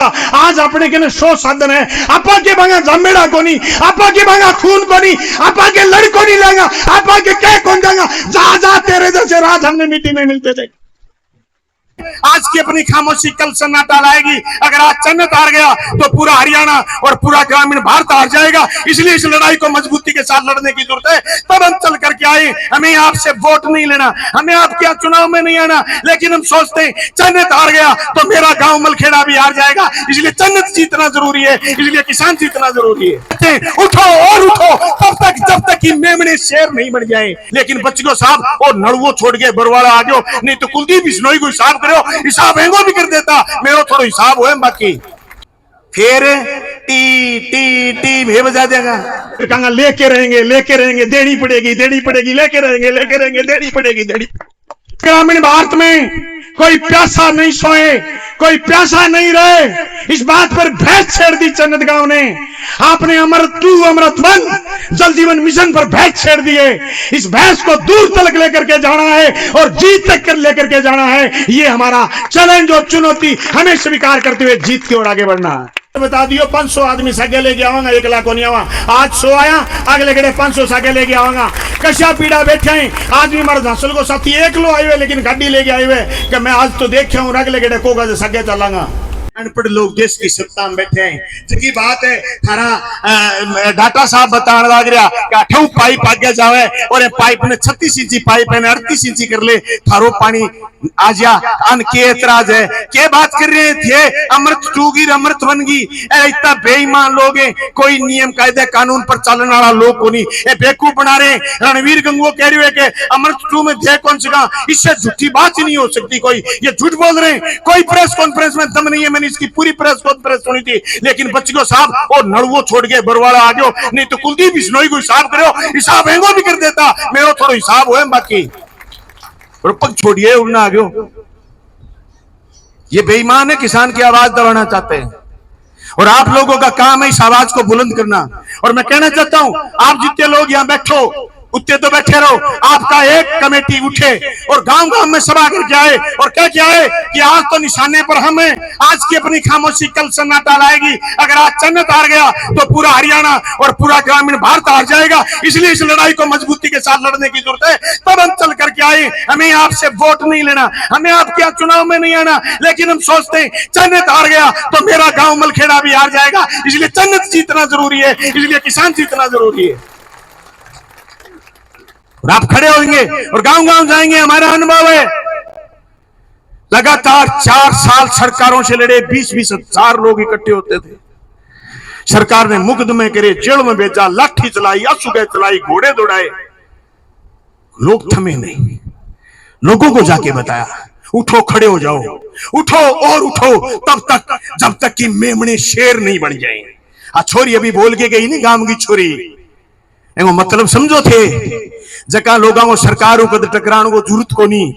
आज अपने के 100 साधन है, आपा के भांगा जमेड़ा को नहीं, आपा के भांगा खून को नहीं, आपा के लड़को नहीं लेगा, आपा के क्या कौन जाएगा, जा जा तेरे जैसे राज हमने मिट्टी में मिलते थे। आज की अपनी खामोशी कल सन्नाटा लाएगी। अगर आज जन्नत हार गया तो पूरा हरियाणा और पूरा ग्रामीण भारत हार जाएगा। इसलिए इस लड़ाई को मजबूती के साथ लड़ने की जरूरत है। तब हम चल करके आए, हमें आपसे वोट नहीं लेना, हमें आपके यहाँ चुनाव में नहीं आना, लेकिन हम सोचते हैं जन्नत हार गया तो मेरा गांव मलखेड़ा भी हार जाएगा। इसलिए जन्नत जीतना जरूरी है, इसलिए किसान जीतना जरूरी है। उठो और उठो जब तक कि मेमने शेर नहीं बन जाए। लेकिन बच्चों साहब और नड़वो छोड़ के बरवाड़ा आ जाओ, नहीं तो कुलदीप बिश्नोई को हिसाब हिसाब हैंगो भी कर देता, मेरा थोड़ा हिसाब हो बाकी फिर टी टी टी भी बजा देगा। कहूंगा लेके रहेंगे, देनी पड़ेगी, लेके रहेंगे, देनी पड़ेगी। ग्रामीण भारत में कोई प्यासा नहीं सोए, कोई प्यासा नहीं रहे। इस बात पर भैंस छेड़ दी जन्नत गांव ने। आपने अमृत 2 अमृत 1 जल जीवन मिशन पर भैंस छेड़ दिए। इस भैंस को दूर तक लेकर के जाना है और जीत तक कर लेकर के जाना है। ये हमारा चैलेंज और चुनौती हमें स्वीकार करते हुए जीत की ओर आगे बढ़ना है। बता दियो 500 आदमी सगे लेके आवांगा, 1 लाख को नहीं आवा। आज 100 आया, अगले गड़े 500 सगे लेके आवांगा। कशा पीड़ा बैठे हैं आदमी मर्द हंसल को साथी 1 लो आए हुए, लेकिन गाड़ी लेके आए हुए कि मैं आज तो देखा हूं, अगले गड़े को सगे चलांगा। अनपढ़ लोग देश की सत्ता में बैठे हैं। जिसकी बात है थारा डाटा साहब बताने लग रहा कि 8 पाइप आगे जावे और पाइप ने 36 इंची पाइप है 38 इंची कर ले, थारो पानी आ जा। अन के एतराज है, के बात कर रहे थे अमृत 2 की अमृत 1 की। इतना बेईमान लोग हैं, कोई नियम कायदे कानून पर चलने वाला लोग को नहीं, ये बेवकूफ बना रहे। रणवीर गंगो कह रहे हैं कि अमृत 2 में थे कौन सा, इससे झूठी बात ही नहीं हो सकती। कोई ये झूठ बोल रहे हैं। कोई प्रेस कॉन्फ्रेंस में दम नहीं है, मैंने इसकी पूरी प्रेस कॉन्फ्रेंस सुनी थी। लेकिन बच्चों साहब और नड़वो छोड़ के बरवाड़ा आ जाओ, नहीं तो कुलदीप बिश्नोई को हिसाब करो, हिसाब हैंगो भी कर देता, मेरा थोड़ा हिसाब हो बाकी पग छोड़िए उड़ना आ गयो। ये बेईमान है, किसान की आवाज दबाना चाहते हैं और आप लोगों का काम है इस आवाज को बुलंद करना। और मैं कहना चाहता हूं, आप जितने लोग यहां बैठो उतने तो बैठे रहो, आपका एक कमेटी उठे और गांव गांव में सभा करके आए और क्या है कि आज तो निशाने पर हम हैं। आज की अपनी खामोशी कल सन्नाटा लाएगी। अगर आज जन्नत हार गया तो पूरा हरियाणा और पूरा ग्रामीण भारत हार जाएगा। इसलिए इस लड़ाई को मजबूती के साथ लड़ने की जरूरत है। तब हम चल करके आए, हमें आपसे वोट नहीं लेना, हमें आपके यहाँ चुनाव में नहीं आना, लेकिन हम सोचते हैं जन्नत हार गया तो मेरा गांव मलखेड़ा भी हार जाएगा। इसलिए जन्नत जीतना जरूरी है, इसलिए किसान जीतना जरूरी है। और आप खड़े होंगे और गांव गांव जाएंगे। हमारा अनुभव है, लगातार 4 साल सरकारों से लड़े, 20-20 हजार लोग इकट्ठे होते थे। सरकार ने मुकदमे करे, जेल में भेजा, लाठी चलाई, असुबह चलाई, घोड़े दौड़ाए, लोग थमे नहीं। लोगों को जाके बताया उठो, खड़े हो जाओ, उठो और उठो जब तक कि मेमने शेर नहीं बन जाए। छोरी अभी बोल के गई नहीं, गांव की छोरी, मतलब समझो थे। जका लोगों को सरकार को टकराने को जरूरत को नहीं,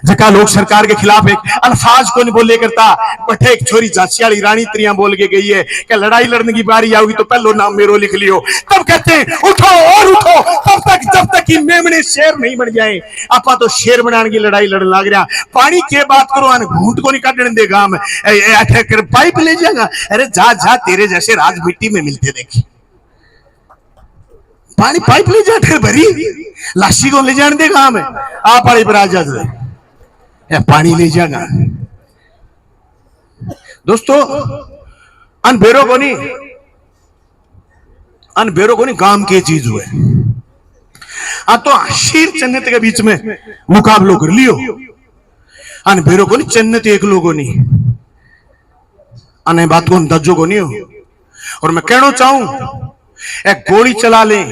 जका लोग सरकार के खिलाफ एक अल्फाज को नहीं बोले करता। बट एक छोरी झांसी वाली रानी त्रिया बोल के गई है कि लड़ाई लड़ने की बारी आओगी तो पहलो नाम मेरो लिख लियो। तब कहते हैं उठो और उठो जब तक कि मेमने शेर नहीं बन जाए। आपा तो शेर बनाने की लड़ाई लड़ने लग रहा। पानी के बात करो, घूंट को नहीं काटने देगा, पाइप ले जाएगा। अरे जा तेरे जैसे राज मिट्टी में मिलते देखी। पानी पाइप ले जाकर भरी, लाशी को ले जाने देगा हमें। आप वाली पर आ जाते पानी ले जाएगा। दोस्तों अनबेरों को नहीं काम की चीज हुए। तो शीर जन्नत के बीच में मुकाबलो कर लियो। अनबेरों को नहीं, जन्नत एक लोगों नहीं, अने बात को दज्जों को नहीं हो। और मैं कहना चाहूं, एक गोली चला ले,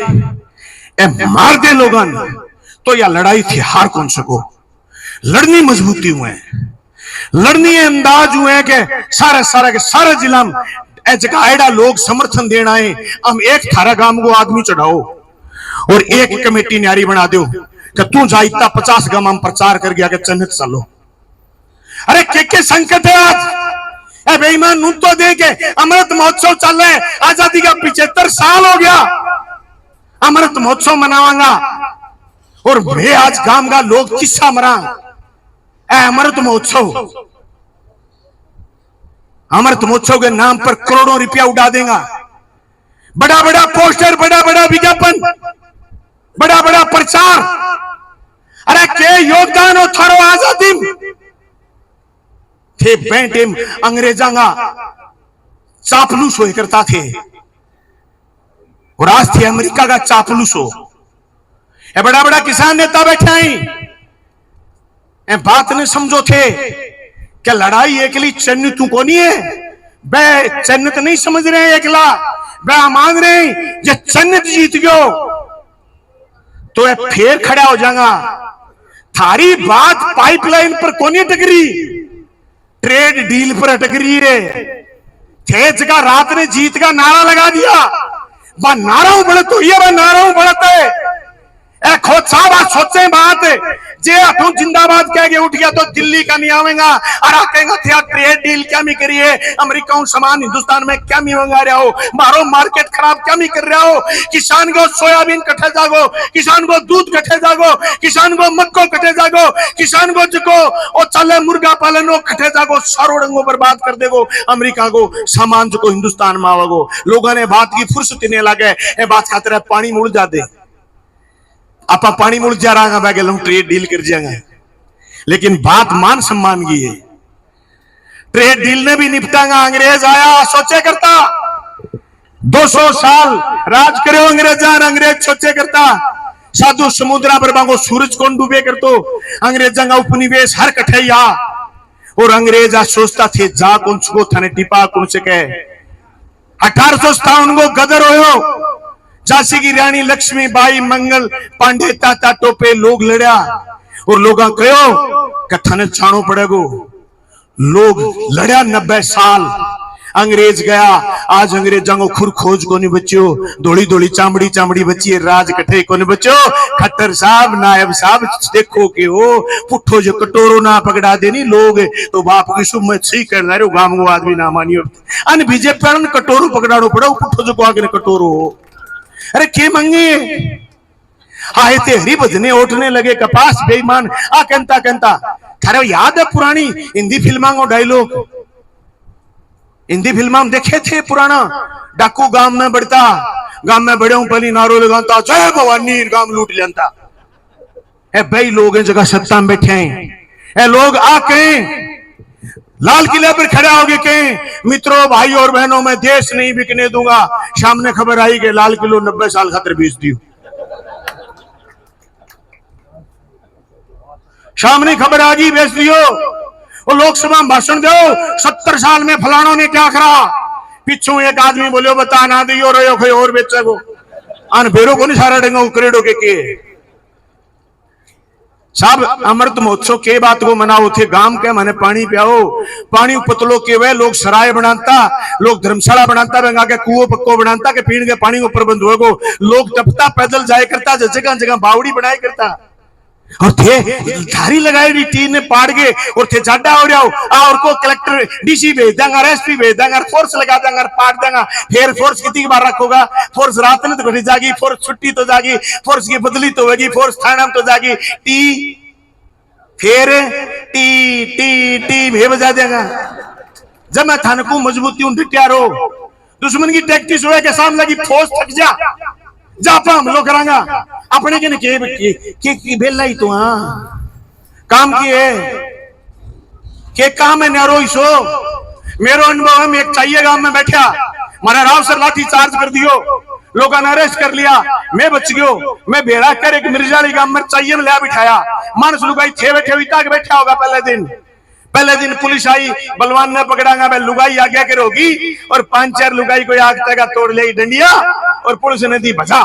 मार दे लोगन तो या लड़ाई थी हार कौन सको। लड़नी मजबूती हुए, लड़नी अंदाज हुए कि सारे के सारे जिला में जगह लोग समर्थन देना है। हम एक थारा गांव को आदमी चढ़ाओ और एक कमेटी न्यारी बना दो कि तू जा इतना 50 गांव में प्रचार कर गया कि जन्नत चलो। अरे के संकट है आज बेईमान नून तो दे के अमृत महोत्सव चल रहा है। आजादी का 75 साल हो गया, अमृत महोत्सव मनावांगा और मैं आज गांव का लोग किस्सा मरा अमृत महोत्सव। अमृत महोत्सव के नाम पर करोड़ों रुपया उड़ा देगा, बड़ा बड़ा पोस्टर, बड़ा बड़ा विज्ञापन, बड़ा बड़ा प्रचार। अरे के योगदान हो थारो आजादी थे बैठे अंग्रेजा का चापलूस हो करता थे, और आज थे अमेरिका का चापलूस हो। ये बड़ा बड़ा किसान नेता बैठे हैं, बात ने समझो थे क्या लड़ाई एकली चन्न तू को नहीं है, वे चन्नत नहीं समझ रहे हैं एकला, वे मान रहे हैं ये चन्नत जीत गयो तो ये फिर खड़ा हो जाएगा। थारी बात पाइपलाइन पर कोनी अटकरी, ट्रेड डील पर अटकरी रे। थे जगह रात ने जीत का नारा लगा दिया, वह नाराओं बढ़त हुई है, वह नाराओं बढ़त है। खुद साहब सोचे बात जे तुम जिंदाबाद कह के उठ गया तो दिल्ली का नहीं आवेगा, और कहेगा थे ट्रेड डील क्या मी करिए, अमेरिका सामान हिंदुस्तान में क्या मी मंगा रहे हो, मारो मार्केट खराब क्या मी कर रहे हो, किसान को सोयाबीन कटे जागो, किसान को दूध कटे जागो, किसान को मक्को कटे जागो, किसान को जो वो चले मुर्गा पालन वो कटे जागो, सारो रंगो बर्बाद कर देगो, अमेरिका को सामान जो हिंदुस्तान में आवगो। लोगों ने बात की फुर्सत नहीं लगे, ये बात खातिर पानी मुड़ जाते, आप पानी मुड़ जा रहा है, हम ट्रेड डील कर जाएंगे। लेकिन बात मान सम्मान की है, ट्रेड डील ने भी निपटांगा। अंग्रेज आया सोचे करता 200 साल राज करो अंग्रेजा, अंग्रेज सोचे करता साधु समुद्रा पर बांगो सूरज कौन डूबे कर तो अंग्रेजा का उपनिवेश हर कठैया, और अंग्रेजा सोचता थे जा कौन को थाने टिपा कौन से कहे। 1857 को गदर हो, झांसी की रानी लक्ष्मीबाई मंगल पांडे ताता टोपे लोग लड़ा, और लोग कहो कथन छाणो पड़ेगो। लोग लड़ा 90 साल, अंग्रेज गया। आज अंग्रेजा को खुर खोज को नहीं बच्चो, धोली धोली चामड़ी चामड़ी बची है, राज कठे को नहीं बच्चो। खट्टर साहब नायब साहब देखो के हो पुठो जो कटोरो ना पकड़ा देनी लोग तो बाप की सुम सही कर रहे हो, गांव को आदमी ना मानियो अन बीजे पर कटोरो पकड़ाड़ो पड़ो, पुठो जो को आगे कटोरो। अरे के मंगे आए थे हरी भजने उठने लगे कपास बेईमान आ कहता कहता। थारे याद है पुरानी हिंदी फिल्मा को डायलॉग, हिंदी फिल्मा में देखे थे पुराना, डाकू गांव में बढ़ता, गांव में बड़े पहली नारो लगाता जय भवानी, गांव लूट लेता है। भाई लोग हैं जगह सत्ता में बैठे हैं, लोग आके लाल किले पर खड़े हो गए कहें मित्रों भाई और बहनों मैं देश नहीं बिकने दूंगा। सामने खबर आई कि लाल किलो 90 साल खातिर बेच दियो, सामने खबर आ गई बेच दियो। और लोकसभा में भाषण दो 70 साल में फलानों ने क्या करा, पिछू एक आदमी बोलो बता ना दियो रहो कोई और बेचे को अन बेरो को नहीं सारा डेंगा करेडो के साहब। अमृत महोत्सव के बात को मनाओ थे, गांव के मैंने पानी पियाओ, पानी पतलो के वे लोग सराय बनाता, लोग धर्मशाला बनाता, गंगा के कुओं पक्को बनाता के पीने के पानी को प्रबंध होगो। लोग टपता पैदल जाए करता, जगह जगह बावड़ी बनाए करता, और थे धारी लगाई टी ने पाड़ गए और थे जाडा हो जाओ और को कलेक्टर डीसी भेज देंगे, एसपी भेज देंगे, फोर्स लगा देंगे, पाड़ देंगे। फिर फोर्स कितनी बार रखोगा, फोर्स रात में तो घटी जाएगी, फोर्स छुट्टी तो जाएगी, फोर्स की बदली तो होगी, फोर्स थाना में तो जाएगी, टी फिर टी टी टी भे बजा देगा। जब मैं थाने को मजबूती हूं तैयार हो, दुश्मन की टैक्टिस हुए के सामने लगी फोर्स थक जा जापा हमलो करांगा अपने के बेला ही तो हाँ काम किए के काम है न्यारो इसो। मेरो अनुभव है, मैं एक चाहिए गांव में बैठा, मारा राव सर लाठी चार्ज कर दियो, लोगों ने अरेस्ट कर लिया, मैं बच गयो। मैं बेड़ा कर एक मिर्जाली गांव में चाहिए में लिया बिठाया, मानस लुगाई थे बैठे हुई तक बैठा होगा। पहले दिन पुलिस आई, बलवान ने पकड़ांगा, मैं लुगाई आगे कर होगी और 5-4 लुगाई को आग तक तोड़ ले डंडिया और पुलिस ने दी भजा।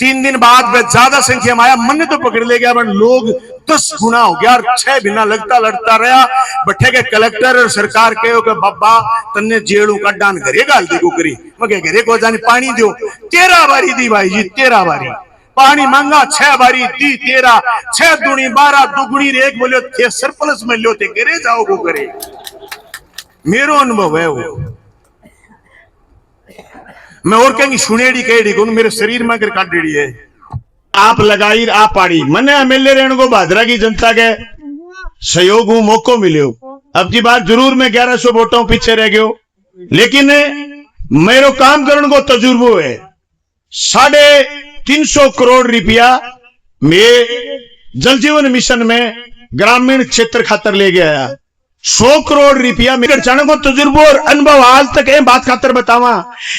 3 दिन बाद वह ज्यादा संख्या में आया, मन तो पकड़ ले गया, बट लोग 10 गुना हो गया और 6 बिना लगता लड़ता रहा। बैठे के कलेक्टर और सरकार कहो कि बाबा तन्ने जेड़ू का डान घरे गाल दी को करी, मैं घरे को जाने पानी दो 13 बारी दी भाई जी, 13 बारी पानी मांगा, 6 बारी दी 13, 6 दूनी 12 दुगुनी एक बोलो थे सरप्लस में लो थे घरे जाओ को करे। मेरो अनुभव है वो, मैं और कहेंगी सुनेड़ी कहेड़ी को मेरे शरीर में कर काट है। आप लगाई आप पाड़ी मने एमएलए रहने को भादरा की जनता के सहयोग मौको मिले अब की बार जरूर मैं 1100 वोटों पीछे रह गयो, लेकिन मेरो काम करने को तजुर्बो है। 350 करोड़ रुपया मैं जल जीवन मिशन में ग्रामीण क्षेत्र खातर ले गया। 100 करोड़ रुपया मेरे चाणक को तजुर्बो और अनुभव आज तक है बात खातर बतावा।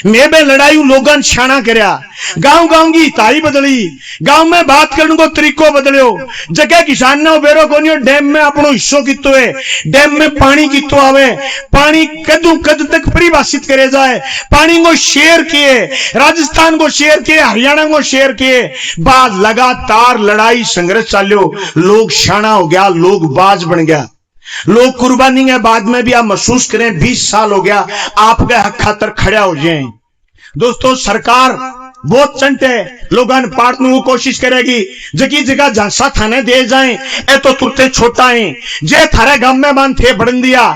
मैं बे लड़ाई लोगन छाना करया, गांव गांव की ताई बदली, गांव में बात करने को तरीको बदलियो। जगह किसान ने बेरो कोनी डैम में अपनो हिस्सो कितो है, डैम में पानी कितो आवे, पानी कदू कद तक परिभाषित करे जाए, पानी को शेयर किए, राजस्थान को शेयर किए, हरियाणा को शेयर किए। बाद लगातार लड़ाई संघर्ष चाल्यो, लोग शाना हो गया, लोग बाज बन गया, लोग कुर्बानी के बाद में भी आप महसूस करें 20 साल हो गया आपके हक खातर खड़ा हो जाए। दोस्तों सरकार बहुत चंट है, लोगों ने पाटने की कोशिश करेगी, जगह जगह झांसा थाने दे जाए, ए तो तुरते छोटा है, जे थारे गांव में बांध थे बढ़ दिया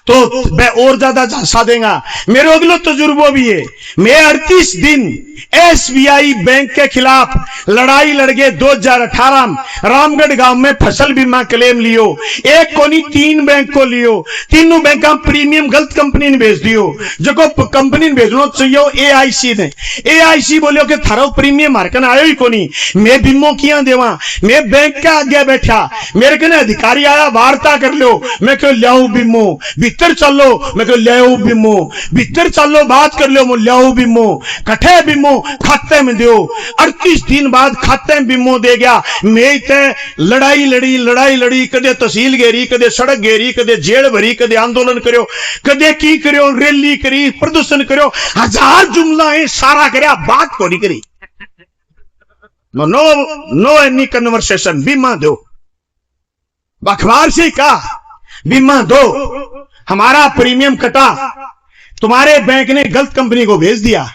तो मैं और ज्यादा झांसा देगा। मेरे अगलो तजुर्बो भी है, मैं 38 दिन एसबीआई बैंक के खिलाफ लड़ाई लड़ गए। 2018 में रामगढ़ गांव में फसल बीमा क्लेम लियो, एक को नहीं 3 बैंक को लियो, तीनों बैंक का प्रीमियम गलत कंपनी ने भेज दियो, जो कंपनी ने भेजना चाहिए एआईसी ने। एआईसी बोलियो कि थारो प्रीमियम हरकन आयो ही को नहीं, मैं बीमो किया देवा। मैं बैंक के आगे बैठा, मेरे कने अधिकारी आया, वार्ता कर लो, मैं क्यों लियाओ बीमो, भीतर चलो, मैं क्यों लियाओ बीमो, भीतर चलो बात कर लो, मैं लियाओ बीमो, कठे बीमो खाते में दो। 38 दिन बाद खाते में बीमो दे गया। मैं इतने लड़ाई लड़ी, कदे तहसील घेरी, कदे सड़क घेरी, कदे जेल भरी, कदे आंदोलन करो, कदे की करो, रैली करी, प्रदर्शन करो, 1000 जुमला है सारा करया, बात को नहीं करी। नो एनी कन्वर्सेशन, बीमा दो, अखबार से कहा बीमा दो, हमारा प्रीमियम कटा, तुम्हारे बैंक ने गलत कंपनी को भेज दिया,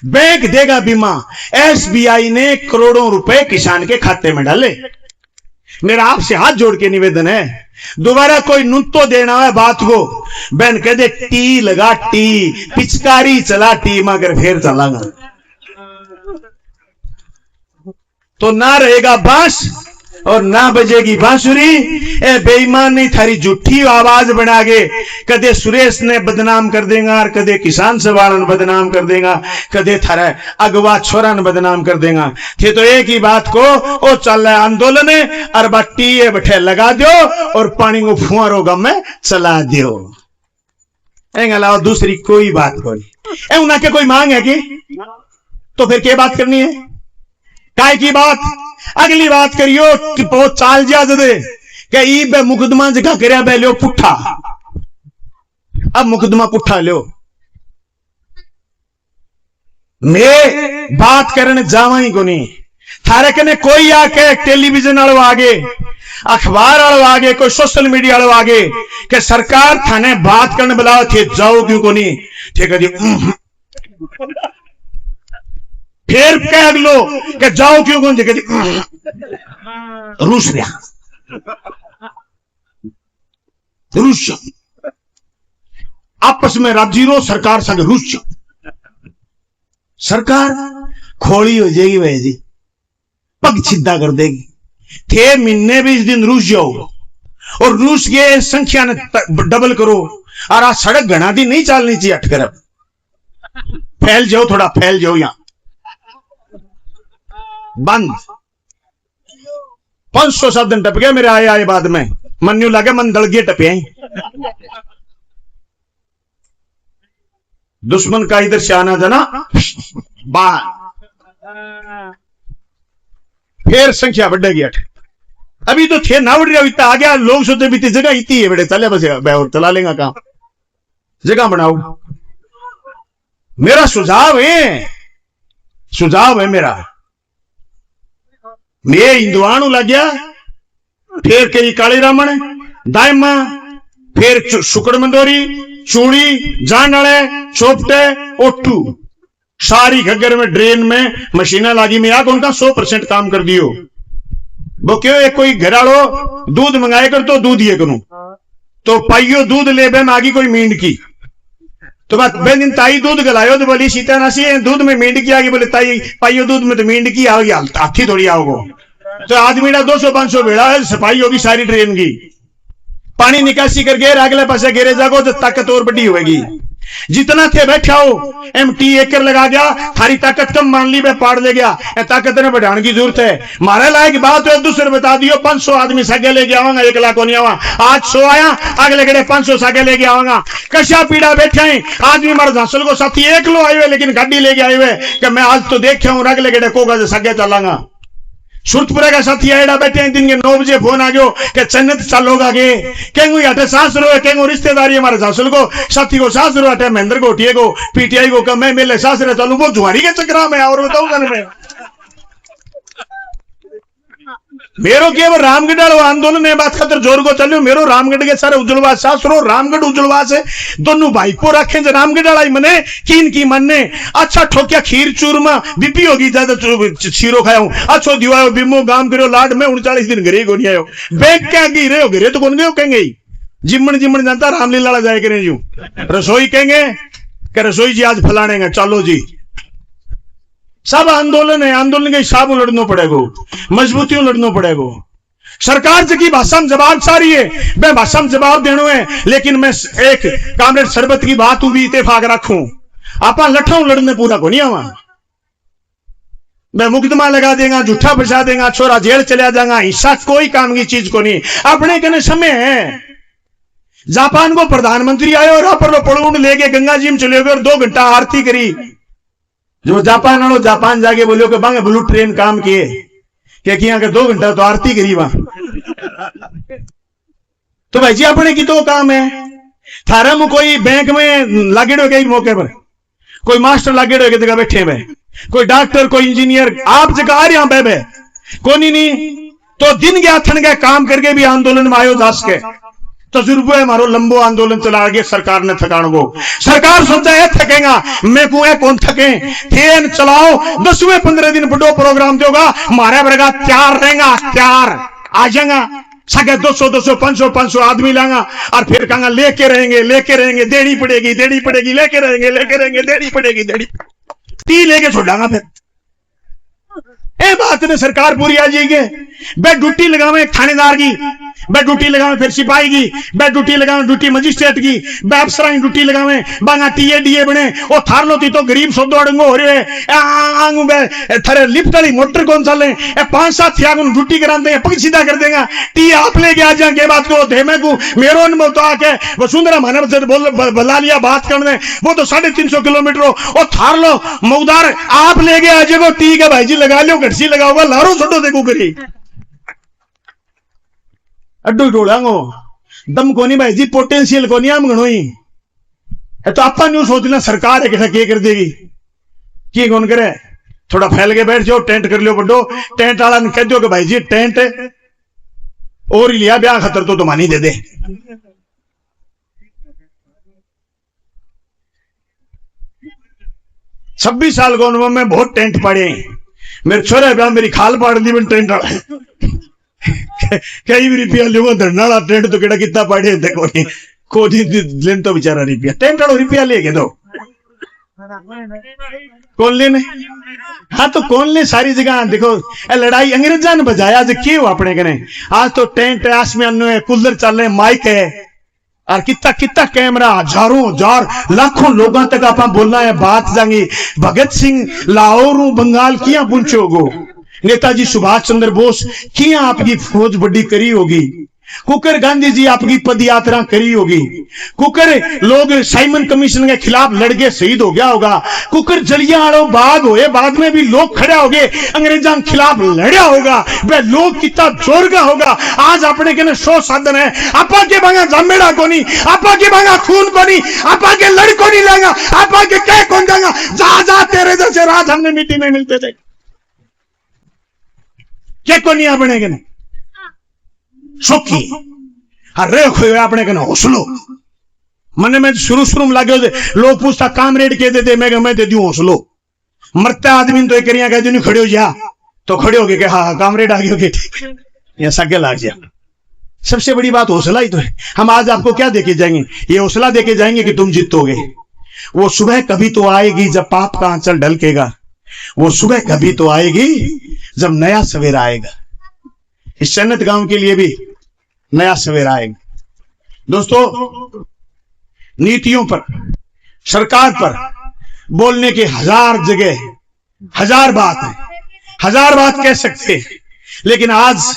बैंक देगा बीमा। एसबीआई ने करोड़ों रुपए किसान के खाते में डाले। मेरा आपसे हाथ जोड़ के निवेदन है, दोबारा कोई नुत्तो देना है बात को, बहन कह दे टी लगा, टी पिचकारी चला, टी मगर फिर चलागा तो ना रहेगा बांस और ना बजेगी बांसुरी। ए बेईमान नहीं, थारी झूठी आवाज बना के कदे सुरेश ने बदनाम कर देगा, और कदे किसान सवाल बदनाम कर देगा, कदे थारा अगवा छोरा ने बदनाम कर देगा। थे तो एक ही बात को ओ चल रहा है आंदोलन है, और बट्टी ये बैठे लगा दो और पानी को फुआरों गम में चला दो। अलावा दूसरी कोई बात कोई उन्हें के कोई मांग है कि तो फिर क्या बात करनी है, काय की बात। अगली बात करियो कि बहुत चाल जा दे कि ई बे मुकदमा जगह करया बे लो पुठा, अब मुकदमा पुठा लो। मैं बात करने जावा ही को नहीं, थारे कने कोई आके टेलीविजन वालों आगे, अखबार वालों आगे, कोई सोशल मीडिया वालों आगे कि सरकार थाने बात करने बुलाओ थे, जाओ क्यों को नहीं, ठीक है जी। फिर कह लो कि जाओ क्यों कौन जगह रूस रूस आपस में राजी रो, सरकार संग रूस, सरकार खोली हो जाएगी भाई जी, पग छिद्दा कर देगी। थे महीने 20 दिन रूस जाओ और रूस के संख्या ने डबल करो, और आज सड़क घना दी नहीं चलनी चाहिए, हटकर फैल जाओ, थोड़ा फैल जाओ, यहां बंद। 500 दिन टप गया मेरे आए बाद में, मन न्यू लगे मन दल गए टपे। दुश्मन का इधर से आना जाना बाहर, फिर संख्या बढ़ेगी। अभी तो थे ना बढ़ रहा, इतना आ गया, लोग सोचे बीती जगह इतनी है बेटे, चले बस और चला लेगा काम, जगह बनाओ। मेरा सुझाव है मेरा, मैं हिंदुआणु लग गया, फिर कई काली रामन दायमा, फिर शुक्र मंदोरी, चूड़ी, जानड़े, चोपटे, ओटू, सारी घग्गर में ड्रेन में मशीना लागी, में आग उनका 100% काम कर दियो। वो क्यों एक कोई घराड़ो दूध मंगाए कर तो दूध ये करूं, तो पाइयो दूध ले बे मागी कोई मींड की, तो बात बे दिन ताई दूध गलायो तो बोली सीता नासी दूध में मींड की आ गई, बोले ताई पाइयो दूध में तो मींड की आओगी, हाथी थोड़ी आओगो। तो आदमी 200-500 भेड़ा है, सफाई होगी सारी ट्रेन की। पानी निकासी कर गेर अगले पासे गेरे जागो तो ताकत और बड़ी होगी। जितना थे बैठा हो एमटी एकर लगा गया, थारी ताकत कम मान ली, मैं पाड़ ले गया, ताकत ने बढ़ाने की जरूरत है। मारे लायक बात है दूसरे बता दियो 500 आदमी सागे लेके आवांगा, 1 लाख को नहीं आवा। आज 100 आया, अगले गड़े 500 सागे लेके आवांगा। कशा पीड़ा बैठे हैं आदमी मार झांसल को साथी 1 लो आए हुए, लेकिन गाड़ी लेके आए हुए कि मैं आज तो देखा हूं, अगले गड़े को सागे चलांगा। सुरतपुरा का साथी आएड़ा बैठे हैं, दिन के 9 बजे फोन आ गयो कि चन्नत चलोगा गे, केंगू हटे सास रो, केंगू रिश्तेदारी हमारे झांसल को साथी को सास रो हटे, महेंद्र को उठिए को पीटीआई को कम मैं मेले सास रे चलू, वो जुआरी के चक्रा में और बताऊंगा मैं मेरो केवल रामगढ़ आंदोलन ने बात खातर जोर को चलो, मेरो रामगढ़ के सारे उज्जवलवास सासरो रामगढ़ उज्जवलवास है, दोनों भाई को रखे जो रामगढ़ वाला ही मने कीन की मन्ने। अच्छा ठोकिया खीर चूरमा बीपी होगी, ज्यादा सीरो खाया हूं, अच्छो दिवायो बिमो गांव करो लाड में 39 दिन घरे को नहीं आयो, बैंक क्या गी रहे हो घरे तो कौन गए कहेंगे जिमन जिमन जानता रामलीला वाला जाए करें जू रसोई कहेंगे कि रसोई जी आज फलानेगा, चलो जी सब आंदोलन है, आंदोलन के हिसाब लड़ना पड़ेगा, मजबूतियों लड़ना पड़ेगा। सरकार की भाषा में जवाब सारी है, मैं भाषा में जवाब देना है, लेकिन मैं एक कामरेड शरबत की बात भी इत्तेफाक रखूं, आपा लठाऊं लड़ने पूरा को नहीं आवा, मैं मुकदमा लगा देगा, झूठा फंसा देगा, छोरा जेल चला जाएगा, हिस्सा कोई काम की चीज को नहीं। अपने कहने समय है, जापान को प्रधानमंत्री आयो और पर पड़ून लेके गंगा जी में चले गए और 2 घंटा आरती करी। जो जापान वालों जापान जाके बोलो कि बांगे ब्लू ट्रेन काम किए क्या किया कि 2 घंटा तो आरती करी वहां। तो भाई जी अपने की तो काम है, थारा में कोई बैंक में लागेड़ो के मौके पर, कोई मास्टर लागेड़ो के जगह बैठे हुए, कोई डॉक्टर कोई इंजीनियर, आप जगह आ रहे बे कोनी नहीं तो दिन गया थन गया काम करके भी आंदोलन में आयो दास के तजुर्बा है मारो लंबो आंदोलन चला गए सरकार ने थकान को, सरकार सोचा है थकेगा मैं कुएं कौन थके, ट्रेन चलाओ 10वें 15 दिन बड़ो प्रोग्राम दोगा, मारे बरेगा तैयार रहेगा, तैयार आ जाएगा सगे 200 200 500 500 आदमी लांगा और फिर कहेंगे लेके रहेंगे देनी पड़ेगी लेके रहेंगे देनी पड़ेगी ती लेके छोड़ांगा। फिर ए बात ने सरकार पूरी आ जाएगी, बे ड्यूटी लगावे थानेदार की, बे ड्यूटी लगावे फिर सिपाही की, बे ड्यूटी लगावे ड्यूटी मजिस्ट्रेट की, बे अफसर की ड्यूटी लगावे बांगा टीए डीए बने ओ थार लो तो गरीब सोदो अड़ंगो हो रहे आंगू बे थारे लिफ्ट वाली मोटर कौन चले ए 5-7 थिया को ड्यूटी कराते हैं पग सीधा कर देगा टी आप लेके आ जा के बात को धेमे को मेरो अनुभव तो आके वसुंधरा मानव से बोल बुला लिया बात करने, वो तो 350 किलोमीटर ओ थार लो मऊदार आप लेके आ जाओ टी का भाई जी लगा लो घटसी लगाओगा लारो छोड़ो देखो करी अड्डू टोलांगो दम कोनी भाई जी पोटेंशियल कोनी हम गणोई है तो आपा न्यू सोचना सरकार है कैसा के कर देगी की कौन करे, थोड़ा फैल के बैठ जाओ टेंट कर लो बड्डो टेंट वाला ने कह दो कि भाई जी टेंट और ही लिया ब्याह खतर तो मानी दे दे। 26 साल का अनुभव में बहुत टेंट पड़े, मेरे छोरे ब्याह मेरी खाल पाड़ दी बन टेंट वाला कई भी रुपया लूंगा धरना वाला टेंट तो केड़ा कितना पड़े देखो कोई लेन तो बेचारा रुपया टेंट वाला रुपया लेके दो कौन लेने, हाँ तो कौन ले सारी जगह देखो लड़ाई अंग्रेजा ने बजाया आज क्यों अपने कने, आज तो टेंट है आसमान है कूलर चल रहे माइक है और कितना कितना कैमरा हजारों हजार लाखों लोगों तक आप बोलना है बात जाएंगी। भगत सिंह लाहौर बंगाल किया पहुंचोगो, नेताजी सुभाष चंद्र बोस किया आपकी फौज बड़ी करी होगी, कुकर गांधी जी आपकी पद यात्रा करी होगी, कुकर लोग साइमन कमीशन के खिलाफ लड़के शहीद हो गया होगा, कुकर जलियांवाला बाग होए बाद में भी लोग खड़े हो गए अंग्रेजों के खिलाफ लड़ा होगा, वह लोग कितना जोर का होगा। आज अपने के 100 साधन है, आपा के बांगा जमेड़ा को नहीं, आपा के बांगा खून को नहीं, आपा के लड़को नहीं लेगा, आपा के कह कौन जाएगा, जा तेरे जैसे रात हमने मिट्टी में मिलते थे क्या को नहीं अपने के सुखी हर खोए अपने कने हौसलो मने में शुरू में लागे लोग पूछता कामरेड के दे मैं दे दूं हौसलो, मरता आदमी तो एक करिया कह दूं खड़े हो जा तो खड़े हो गए हाँ कामरेड आ गए ठीक या सगे लाग जा। सबसे बड़ी बात हौसला ही तो है। हम आज आपको क्या देके जाएंगे, ये हौसला देके जाएंगे कि तुम जीतोगे। वो सुबह कभी तो आएगी जब पाप का आंचल ढलकेगा, वो सुबह कभी तो आएगी जब नया सवेरा आएगा। इस जन्नत गांव के लिए भी नया सवेरा आएगा। दोस्तों, नीतियों पर, सरकार पर बोलने की हजार जगह, हजार बात है, हजार बात कह सकते हैं, लेकिन आज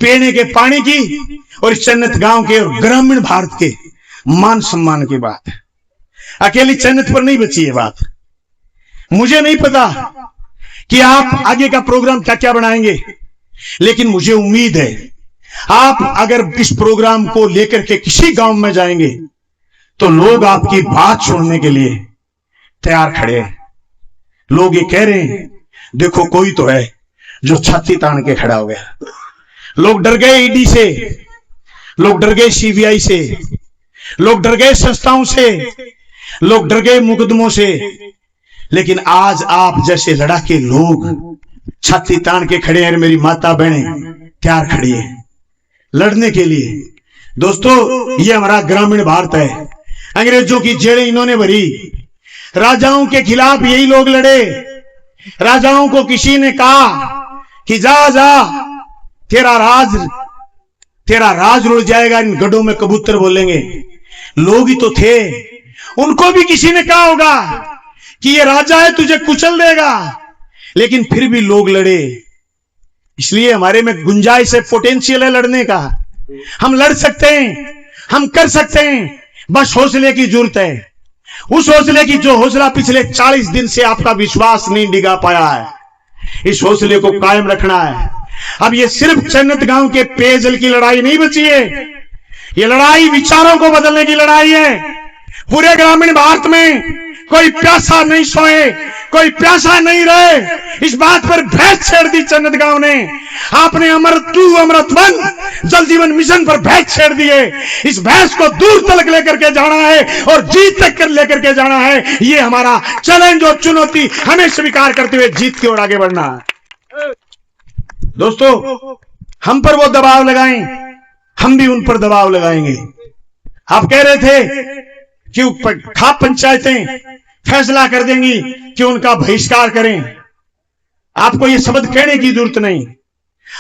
पीने के पानी की और इस चन्नत गांव के और ग्रामीण भारत के मान सम्मान की बात है। अकेली चन्नत पर नहीं बची ये बात। मुझे नहीं पता कि आप आगे का प्रोग्राम क्या क्या बनाएंगे, लेकिन मुझे उम्मीद है आप अगर इस प्रोग्राम को लेकर के किसी गांव में जाएंगे तो लोग आपकी बात सुनने के लिए तैयार खड़े हैं। लोग ये कह रहे हैं, देखो कोई तो है जो छाती तान के खड़ा हो गया। लोग डर गए ईडी से, लोग डर गए सीबीआई से, लोग डर गए संस्थाओं से, लोग डर गए मुकदमों से, लेकिन आज आप जैसे लड़ाके लोग छाती तान के खड़े हैं। मेरी माता बहनें तैयार खड़ी है लड़ने के लिए। दोस्तों, ये हमारा ग्रामीण भारत है। अंग्रेजों की जेलें इन्होंने भरी, राजाओं के खिलाफ यही लोग लड़े। राजाओं को किसी ने कहा कि जा जा तेरा राज रुड़ जाएगा, इन गड्ढों में कबूतर बोलेंगे। लोग ही तो थे, उनको भी किसी ने कहा होगा कि ये राजा है तुझे कुचल देगा, लेकिन फिर भी लोग लड़े। इसलिए हमारे में गुंजाइश है, पोटेंशियल है लड़ने का। हम लड़ सकते हैं, हम कर सकते हैं, बस हौसले की जरूरत है। उस हौसले की जो हौसला पिछले 40 दिन से आपका विश्वास नहीं डिगा पाया है, इस हौसले को कायम रखना है। अब ये सिर्फ चन्नत गांव के पेयजल की लड़ाई नहीं बची है, ये लड़ाई विचारों को बदलने की लड़ाई है। पूरे ग्रामीण भारत में कोई प्यासा नहीं सोए, कोई प्यासा नहीं रहे, इस बात पर बहस छेड़ दी चन्नत गांव ने। आपने अमृत 2 अमृत 1 जल जीवन मिशन पर बहस छेड़ दिए। इस बहस को दूर तक लेकर के जाना है और जीत तक कर लेकर के जाना है। ये हमारा चैलेंज और चुनौती हमें स्वीकार करते हुए जीत की ओर आगे बढ़ना है। दोस्तों, हम पर वो दबाव लगाएं, हम भी उन पर दबाव लगाएंगे। आप कह रहे थे कि खाप पंचायतें फैसला कर देंगी कि उनका बहिष्कार करें। आपको ये शब्द कहने की जरूरत नहीं।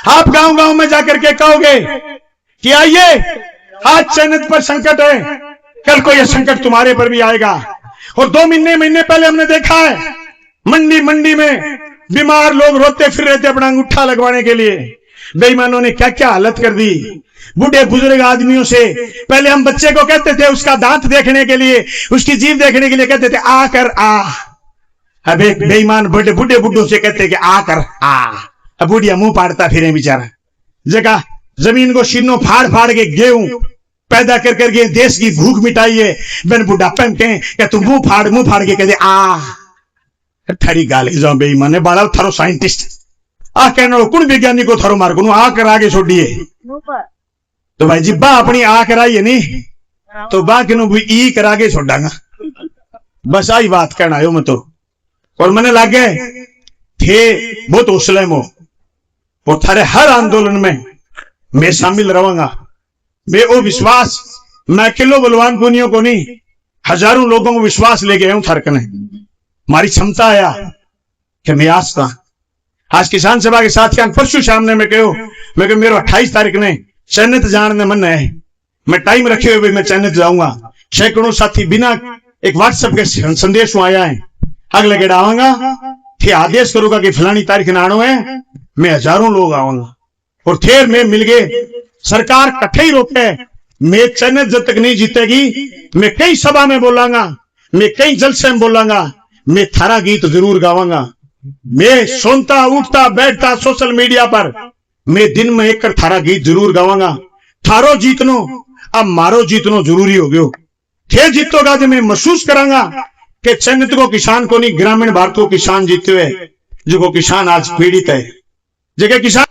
आप गांव गांव में जाकर के कहोगे कि आइए, आज चन्नत पर संकट है, कल को यह संकट तुम्हारे पर भी आएगा। और 2 महीने पहले हमने देखा है, मंडी में बीमार लोग रोते फिर रहे थे अपना अंगूठा लगवाने के लिए। बेईमानों ने क्या क्या हालत कर दी। बूढ़े बुजुर्ग आदमियों से पहले हम बच्चे को कहते थे उसका दांत देखने के लिए, उसकी जीभ देखने के लिए कहते थे आ कर आ। अब एक बेईमान बूढ़े बुड्ढों से कहते कि आ कर आ। अब बुढ़िया मुंह फाड़ता फिरे बेचारा। जगह जमीन को शीनों फाड़ फाड़ के गेहूं पैदा कर करके देश की भूख मिटाई है। बन बुढ़ा पहनते तू मुंह फाड़ के कहते आ। थारी गाली जाओ बेईमान ने बाड़ा थारो साइंटिस्ट आ कहना कुण वैज्ञानिक को थारो मार को आ कर आगे छोड़िए। तो भाई जी बा अपनी आ कराइए नहीं तो बा के भी ई करा के छोड़ांगा। बस आई बात कहना है मैं तो। और मैंने लागे थे बहुत हौसले मो और थारे हर आंदोलन में मैं शामिल रहूंगा। मैं वो विश्वास मैं किलो बलवान कुनियों को नहीं, हजारों लोगों को विश्वास लेके आया हूं थरकने। हमारी क्षमता आया कि मैं आज किसान सभा के साथियों परसों सामने में कहो मैं मेरे 28 तारीख ने चन्नत जाने मन है। मैं टाइम रखे हुए मैं चन्नत जाऊंगा। सैकड़ों साथी बिना एक व्हाट्सएप के संदेश आया है, अगले गेड़ा आऊंगा थे आदेश करूंगा कि फलानी तारीख नानो है, मैं हजारों लोग आऊंगा। और थेर में मिल गए सरकार कट्ठे ही रोके। मैं चन्नत जब तक नहीं जीतेगी मैं कई सभा में बोलांगा, मैं कई जलसे में बोलांगा, मैं थारा गीत जरूर गावांगा। मैं सोनता उठता बैठता सोशल मीडिया पर मैं दिन में एक कर थारा गीत जरूर गावांगा। थारो जीतनो अब मारो जीतनो जरूरी हो गयो। थे जीतोगा जो मैं महसूस करांगा कि चन्नत को किसान को नहीं ग्रामीण भारत को किसान जीते हुए जो किसान आज पीड़ित है। जगह किसान